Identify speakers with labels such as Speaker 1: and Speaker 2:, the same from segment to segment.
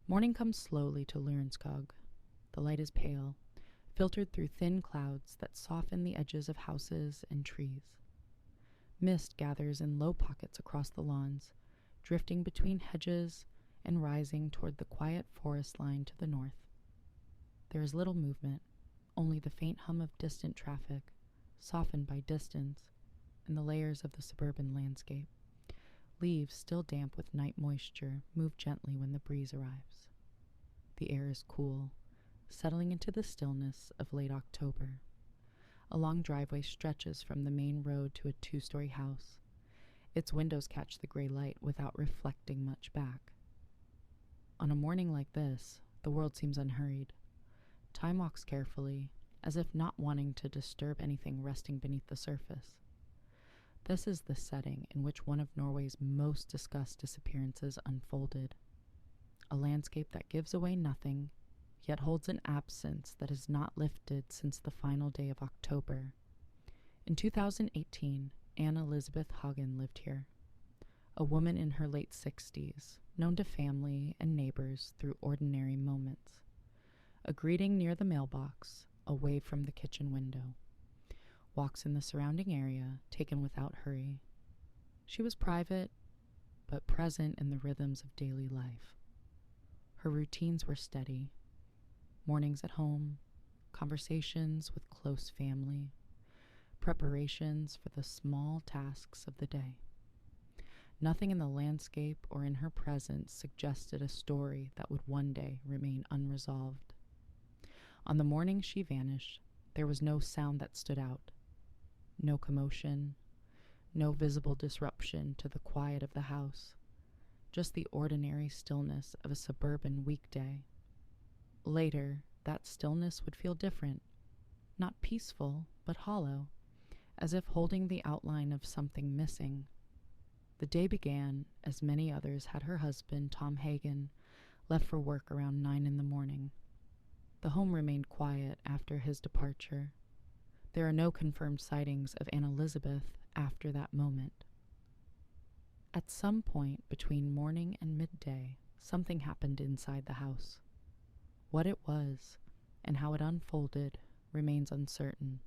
Speaker 1: Morning comes slowly to Lørenskog. The light is pale, filtered through thin clouds that soften the edges of houses and trees. Mist gathers in low pockets across the lawns, drifting between hedges and rising toward the quiet forest line to the north. There is little movement, only the faint hum of distant traffic, softened by distance and the layers of the suburban landscape. Leaves, still damp with night moisture, move gently when the breeze arrives. The air is cool, settling into the stillness of late October. A long driveway stretches from the main road to a 2-story house. Its windows catch the gray light without reflecting much back. On a morning like this, the world seems unhurried. Time walks carefully, as if not wanting to disturb anything resting beneath the surface. This is the setting in which one of Norway's most discussed disappearances unfolded. A landscape that gives away nothing, yet holds an absence that is not lifted since the final day of October. In 2018, Anne-Elisabeth Hagen lived here. A woman in her late 60s, known to family and neighbors through ordinary moments. A greeting near the mailbox, away from the kitchen window. Walks in the surrounding area, taken without hurry. She was private, but present in the rhythms of daily life. Her routines were steady. Mornings at home, conversations with close family, preparations for the small tasks of the day. Nothing in the landscape or in her presence suggested a story that would one day remain unresolved. On the morning she vanished, there was no sound that stood out. No commotion, no visible disruption to the quiet of the house, just the ordinary stillness of a suburban weekday. Later, that stillness would feel different, not peaceful, but hollow, as if holding the outline of something missing. The day began, as many others had her husband, Tom Hagen, left for work around 9 a.m. The home remained quiet after his departure. There are no confirmed sightings of Anne-Elisabeth after that moment. At some point between morning and midday, something happened inside the house. What it was and how it unfolded remains uncertain.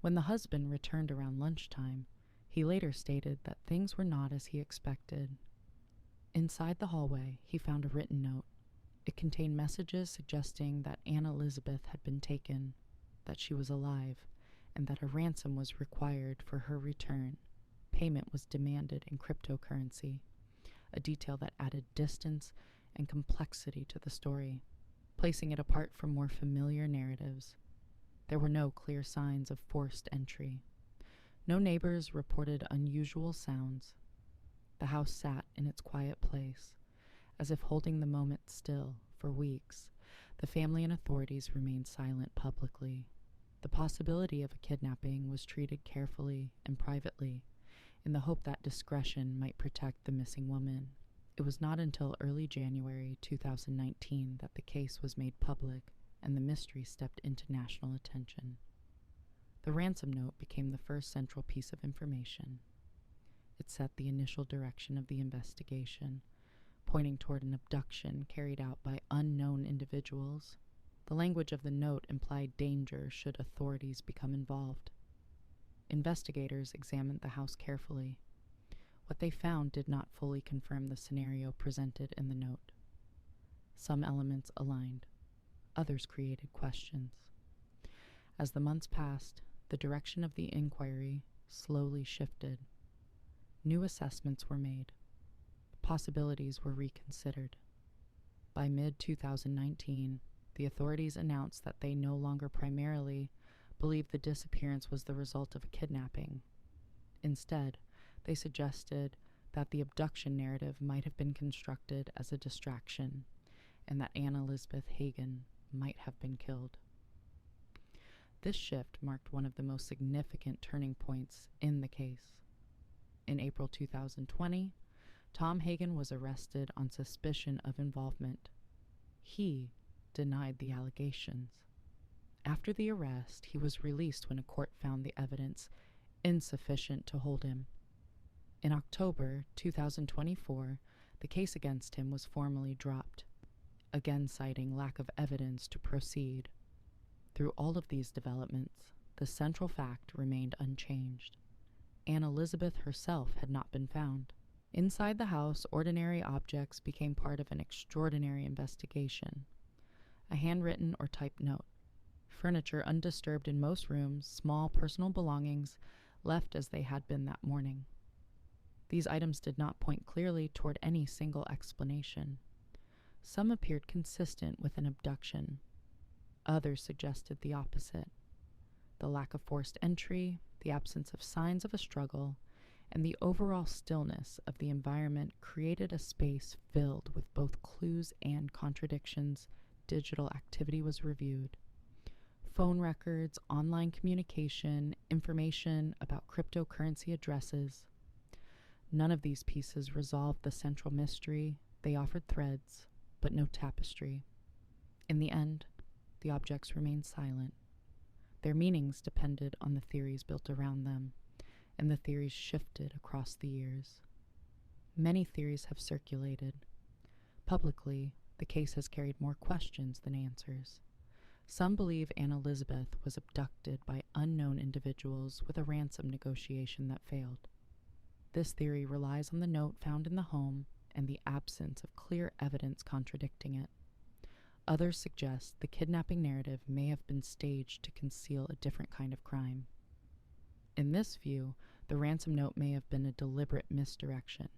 Speaker 1: When the husband returned around lunchtime, he later stated that things were not as he expected. Inside the hallway, he found a written note. It contained messages suggesting that Anne-Elisabeth had been taken, that she was alive, and that a ransom was required for her return. Payment was demanded in cryptocurrency, a detail that added distance and complexity to the story, placing it apart from more familiar narratives. There were no clear signs of forced entry. No neighbors reported unusual sounds. The house sat in its quiet place, as if holding the moment still. For weeks, the family and authorities remained silent publicly. The possibility of a kidnapping was treated carefully and privately, in the hope that discretion might protect the missing woman. It was not until early January 2019 that the case was made public and the mystery stepped into national attention. The ransom note became the first central piece of information. It set the initial direction of the investigation, pointing toward an abduction carried out by unknown individuals. The language of the note implied danger should authorities become involved. Investigators examined the house carefully. What they found did not fully confirm the scenario presented in the note. Some elements aligned, others created questions. As the months passed, the direction of the inquiry slowly shifted. New assessments were made. Possibilities were reconsidered. By mid-2019, the authorities announced that they no longer primarily believed the disappearance was the result of a kidnapping. Instead, they suggested that the abduction narrative might have been constructed as a distraction, and that Anne-Elisabeth Hagen might have been killed. This shift marked one of the most significant turning points in the case. In April 2020, Tom Hagen was arrested on suspicion of involvement. He denied the allegations. After the arrest, he was released when a court found the evidence insufficient to hold him. In October 2024, the case against him was formally dropped. again citing lack of evidence to proceed. Through all of these developments, the central fact remained unchanged. Anne-Elisabeth herself had not been found. Inside the house, ordinary objects became part of an extraordinary investigation. A handwritten or typed note. Furniture undisturbed in most rooms, small personal belongings left as they had been that morning. These items did not point clearly toward any single explanation. Some appeared consistent with an abduction. Others suggested the opposite. The lack of forced entry, the absence of signs of a struggle, and the overall stillness of the environment created a space filled with both clues and contradictions. Digital activity was reviewed. Phone records, online communication, information about cryptocurrency addresses. None of these pieces resolved the central mystery. They offered threads, but no tapestry. In the end, the objects remained silent. Their meanings depended on the theories built around them, and the theories shifted across the years. Many theories have circulated. Publicly, the case has carried more questions than answers. Some believe Anne-Elisabeth was abducted by unknown individuals with a ransom negotiation that failed. This theory relies on the note found in the home and the absence of clear evidence contradicting it. Others suggest the kidnapping narrative may have been staged to conceal a different kind of crime. In this view, the ransom note may have been a deliberate misdirection,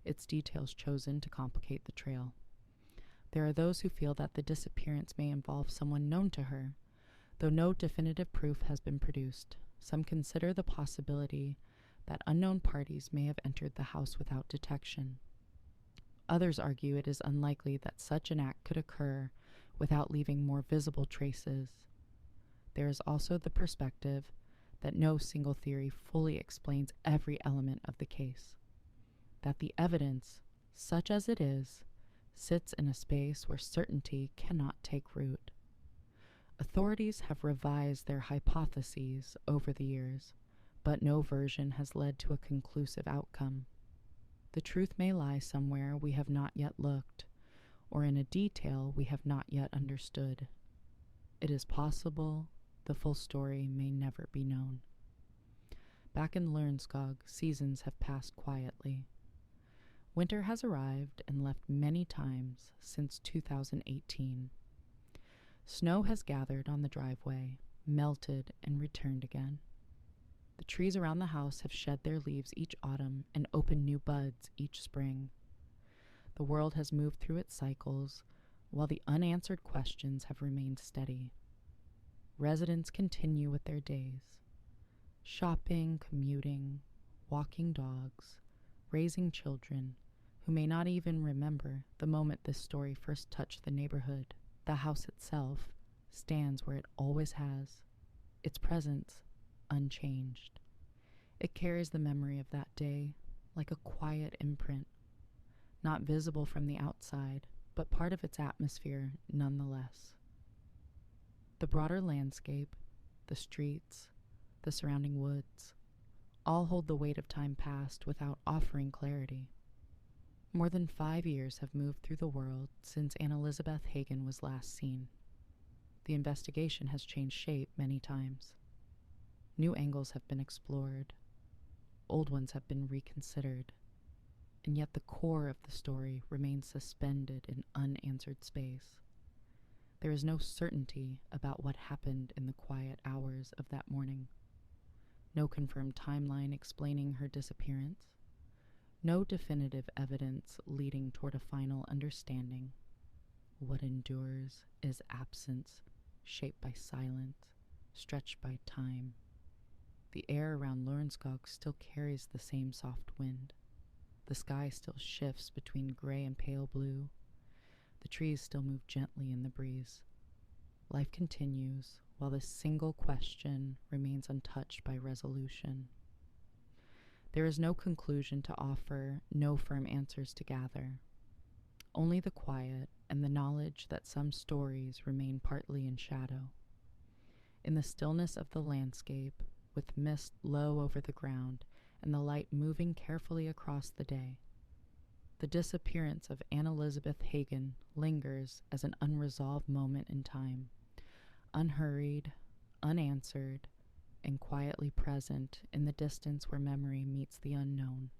Speaker 1: its details chosen to complicate the trail. There are those who feel that the disappearance may involve someone known to her. Though no definitive proof has been produced, some consider the possibility that unknown parties may have entered the house without detection. Others argue it is unlikely that such an act could occur without leaving more visible traces. There is also the perspective that no single theory fully explains every element of the case, that the evidence, such as it is, sits in a space where certainty cannot take root. Authorities have revised their hypotheses over the years, but no version has led to a conclusive outcome. The truth may lie somewhere we have not yet looked, or in a detail we have not yet understood. It is possible the full story may never be known. Back in Lørenskog, seasons have passed quietly. Winter has arrived and left many times since 2018. Snow has gathered on the driveway, melted, and returned again. The trees around the house have shed their leaves each autumn and opened new buds each spring. The world has moved through its cycles, while the unanswered questions have remained steady. Residents continue with their days, shopping, commuting, walking dogs, raising children, who may not even remember the moment this story first touched the neighborhood. The house itself stands where it always has, its presence unchanged. It carries the memory of that day like a quiet imprint, not visible from the outside, but part of its atmosphere nonetheless. The broader landscape, the streets, the surrounding woods, all hold the weight of time past without offering clarity. More than 5 years have moved through the world since Anne-Elisabeth Hagen was last seen. The investigation has changed shape many times. New angles have been explored. Old ones have been reconsidered. And yet the core of the story remains suspended in unanswered space. There is no certainty about what happened in the quiet hours of that morning. No confirmed timeline explaining her disappearance. No definitive evidence leading toward a final understanding. What endures is absence, shaped by silence, stretched by time. The air around Lørenskog still carries the same soft wind. The sky still shifts between gray and pale blue. The trees still move gently in the breeze. Life continues while this single question remains untouched by resolution. There is no conclusion to offer, no firm answers to gather. Only the quiet and the knowledge that some stories remain partly in shadow. In the stillness of the landscape, with mist low over the ground and the light moving carefully across the day, The disappearance of Anne-Elisabeth Hagen lingers as an unresolved moment in time, unhurried, unanswered, and quietly present in the distance where memory meets the unknown.